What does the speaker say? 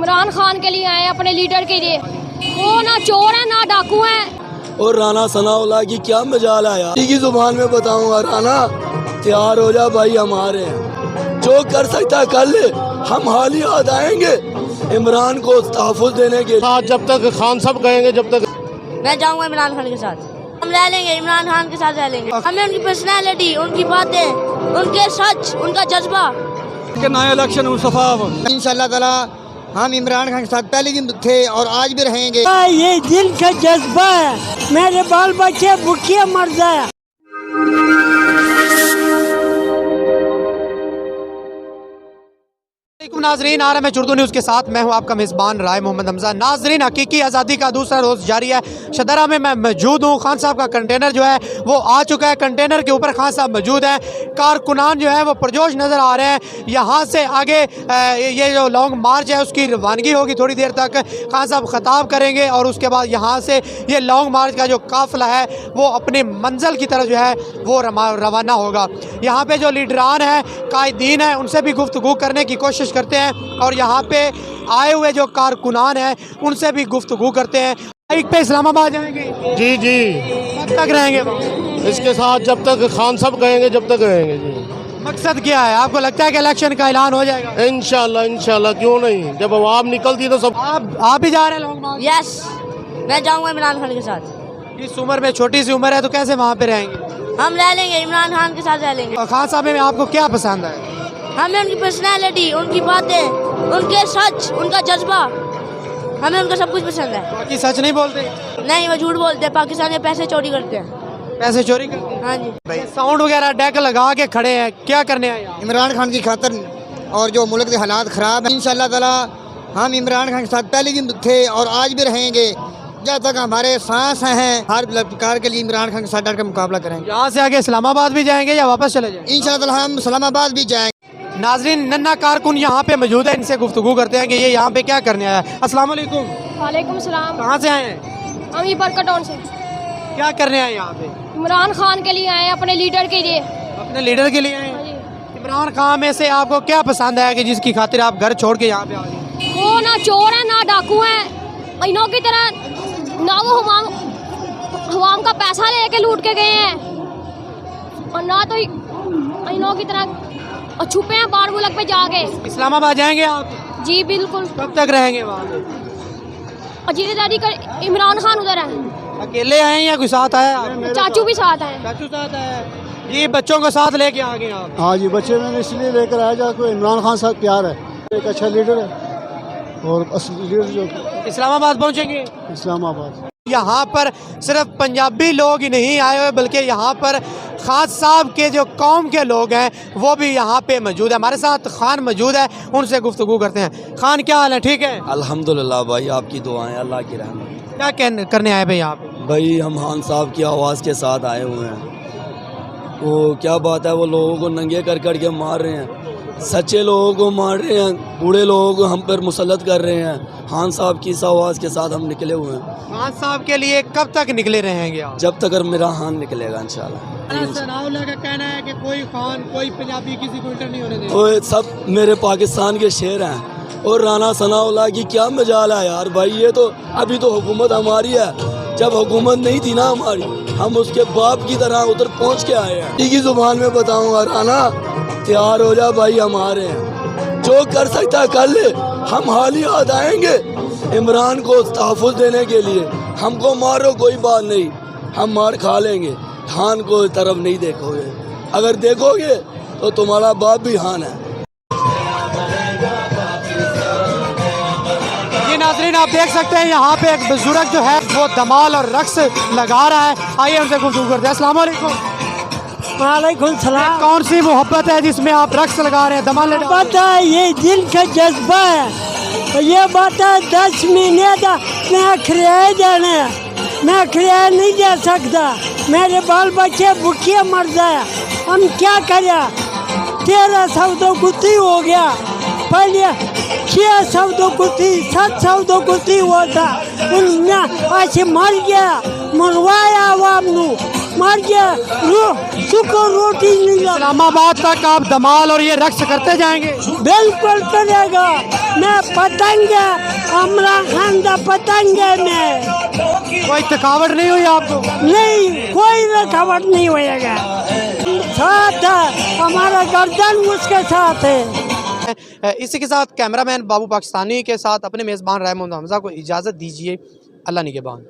इमरान खान के लिए आए, अपने लीडर के लिए। वो ना चोर है ना डाकू है। और राना सनाउल्लाह की क्या मजाल है यार, की जुबान में बताऊंगा। राना तैयार हो जा भाई, हमारे हैं, जो कर सकता है कर ले, हम हाल ही याद आएंगे इमरान को तहफ़्फ़ुज़ देने के साथ। जब तक खान साहब कहेंगे जब तक मैं जाऊंगा इमरान खान के साथ, हम रह लेंगे, इमरान खान के साथ रह लेंगे। हमें उनकी पर्सनैलिटी, उनकी बातें, उनके सच, उनका जज्बा। नया इलेक्शन इंशाअल्लाह ताला हम इमरान खान के साथ पहले दिन थे और आज भी रहेंगे। ये दिल का जज्बा है, मेरे बाल बच्चे भूखे मर जाए। नाजरीन, आ रहा मैं उर्दू न्यूज़ के साथ, मैं हूं आपका मेज़बान राय मोहम्मद हमजा। नाजरीन, हकीकी आज़ादी का दूसरा रोज़ जारी है। शदरा में मैं मौजूद हूं। खान साहब का कंटेनर जो है वो आ चुका है। कंटेनर के ऊपर खान साहब मौजूद हैं। कारकुनान जो है वो पुरजोश नज़र आ रहे हैं। यहाँ से आगे ये जो लॉन्ग मार्च है उसकी रवानगी होगी। थोड़ी देर तक खान साहब ख़ताब करेंगे और उसके बाद यहाँ से ये लॉन्ग मार्च का जो काफ़िला है वो अपनी मंजिल की तरफ जो है वो रवाना होगा। यहाँ पर जो लीडरान हैं, कायदीन हैं, उनसे भी गुफ्तगू करने की कोशिश करते हैं और यहाँ पे आए हुए जो कारकुनान हैं उनसे भी गुफ्तगू करते हैं। बाइक पे इस्लामाबाद जाएंगे? जी जी। कब तक रहेंगे वहाँ? इसके साथ जब तक खान साहब कहेंगे जब तक रहेंगे जी। मकसद क्या है? आपको लगता है कि इलेक्शन का ऐलान हो जाएगा? इंशाल्लाह इंशाल्लाह, क्यों नहीं। जब आवाम निकलती तो सब। आप भी जा रहे हैं लॉन्ग मार्च? यस, मैं जाऊंगा इमरान खान के साथ। इस उम्र में, छोटी सी उम्र है, तो कैसे वहाँ पे रहेंगे? हम रह लेंगे, इमरान खान के साथ रह लेंगे। और खान साहब में आपको क्या पसंद है? हमें उनकी पर्सनैलिटी, उनकी बातें, उनके सच, उनका जज्बा, हमें उनका सब कुछ पसंद है। बाकी सच नहीं बोलते? नहीं, वो झूठ बोलते हैं। पाकिस्तान में पैसे चोरी करते हैं। पैसे चोरी करते हैं? हाँ जी। साउंड वगैरह डेक लगा के खड़े हैं, क्या करने आए यहाँ? इमरान खान की खातर और जो मुल्क के हालात ख़राब हैं, इंशाअल्लाह ताला हम इमरान खान के साथ पहले दिन थे और आज भी रहेंगे। जब तक हमारे सांस हैं, हर प्रकार के लिए इमरान खान के साथ डट कर मुकाबला करेंगे। यहाँ से आगे इस्लामाबाद भी जाएंगे या वापस चले जाएंगे? इंशाअल्लाह ताला हम इस्लामाबाद भी जाएंगे। नाजरीन, नन्ना कारकुन यहाँ पे मौजूद है, इनसे गुफ्तगू करते हैं कि ये यहाँ पे क्या करने आया है। अस्सलाम वालेकुम। वालेकुम सलाम। कहाँ से आए हैं? हम ये बरकटौन से। क्या करने आए यहाँ पे? इमरान खान के लिए आए, अपने लीडर के लिए। अपने लीडर के लिए आए हाँ हैं? जी। इमरान खान में से आपको क्या पसंद है कि जिसकी खातिर आप घर छोड़ के यहाँ पे आ गए? वो ना चोर है ना डाकू है, इनों की तरह ना वो हवाम का पैसा लेके लूट के गए हैं और ना तो इनों की तरह और छुपे हैं बाहर मुल्क पे जाके। इस्लामाबाद जाएंगे आप? जी बिल्कुल। कब तक रहेंगे वहाँ पे? और जितेदारी कर इमरान खान उधर है। अकेले आए हैं या कोई साथ आया? चाचू भी साथ हैं। चाचू साथ आया है। ये बच्चों को साथ लेके आ गए आप? हाँ जी, बच्चे मैंने इसलिए लेकर आया जाकर इमरान खान साहब प्यार है, एक अच्छा लीडर है और असली लीडर जो इस्लामाबाद पहुँचेंगे? इस्लामाबाद। यहाँ पर सिर्फ पंजाबी लोग ही नहीं आए हुए बल्कि यहाँ पर खान साहब के जो कौम के लोग हैं वो भी यहाँ पे मौजूद है। हमारे साथ खान मौजूद है, उनसे गुफ्तगू करते हैं। खान, क्या हाल है? ठीक है अल्हम्दुलिल्लाह भाई, आपकी दुआएं, अल्लाह की रहमत। क्या करने आए भाई यहाँ पे? भाई हम खान साहब की आवाज़ के साथ आए हुए हैं। वो क्या बात है, वो लोगों को नंगे कर कर के मार रहे हैं, सच्चे लोगों को मार रहे हैं, बूढ़े लोगों को हम पर मुसल्लत कर रहे हैं। खान साहब की इस आवाज़ के साथ हम निकले हुए हैं। खान साहब के लिए कब तक निकले रहेंगे आप? जब तक मेरा हान निकलेगा इंशाल्लाह। सनाउल्लाह का कहना है कि कोई खान, कोई पंजाबी किसी को इंटर नहीं होने देगा। वो सब मेरे पाकिस्तान के शेर हैं। और राना सनाउल्लाह की क्या मजाल है यार भाई, ये तो अभी तो हुकूमत हमारी है, जब हुकूमत नहीं थी ना हमारी, हम उसके बाप की तरह उधर पहुंच के आए हैं। की जुबान में बताऊंगा, राना तैयार हो जा भाई, हमारे हैं, जो कर सकता है कर ले, हम हाल ही याद आएंगे इमरान को तहफ़्फ़ुज़ देने के लिए। हमको मारो कोई बात नहीं, हम मार खा लेंगे, खान को तरफ नहीं देखोगे, अगर देखोगे तो तुम्हारा बाप भी खान है। ये नाज़रीन, आप देख सकते हैं यहाँ पे एक बुजुर्ग जो है वो धमाल और रक्स लगा रहा है। आइए उनसे गुफ्तगू करते हैं। अस्सलाम वालेकुम। वालेकुम सलाम। कौन सी मोहब्बत है जिसमें आप रक्स लगा रहे हैं, धमाल? पता है, ये दिल का जज्बा है। ये बात है 10 महीने का मैं खिलाए जाने, मैं खिलाया नहीं जा सकता, मेरे बाल बच्चे भूखे मर जाए। हम क्या करें? 1300 कुत्ती हो गया, पहले 600 कुत्ती, 700 कुत्ती होता, उनमें ऐसे मर गया, मरवाया आवाम नू। मर गया सुखो रोटी नहीं लगा। इस्लामाबाद तक आप धमाल और ये रक्स करते जाएंगे? बिल्कुल करेगा। मैं पतंग इमरान खान का पतंग है। मैं कोई थकावट नहीं हुई आपको? नहीं, कोई थकावट नहीं होएगा। साथ है हमारा गर्दन उसके साथ है। इसी के साथ कैमरामैन बाबू पाकिस्तानी के साथ अपने मेज़बान राय मोहम्मद हमजा को इजाज़त दीजिए। अल्लाह निगहबान।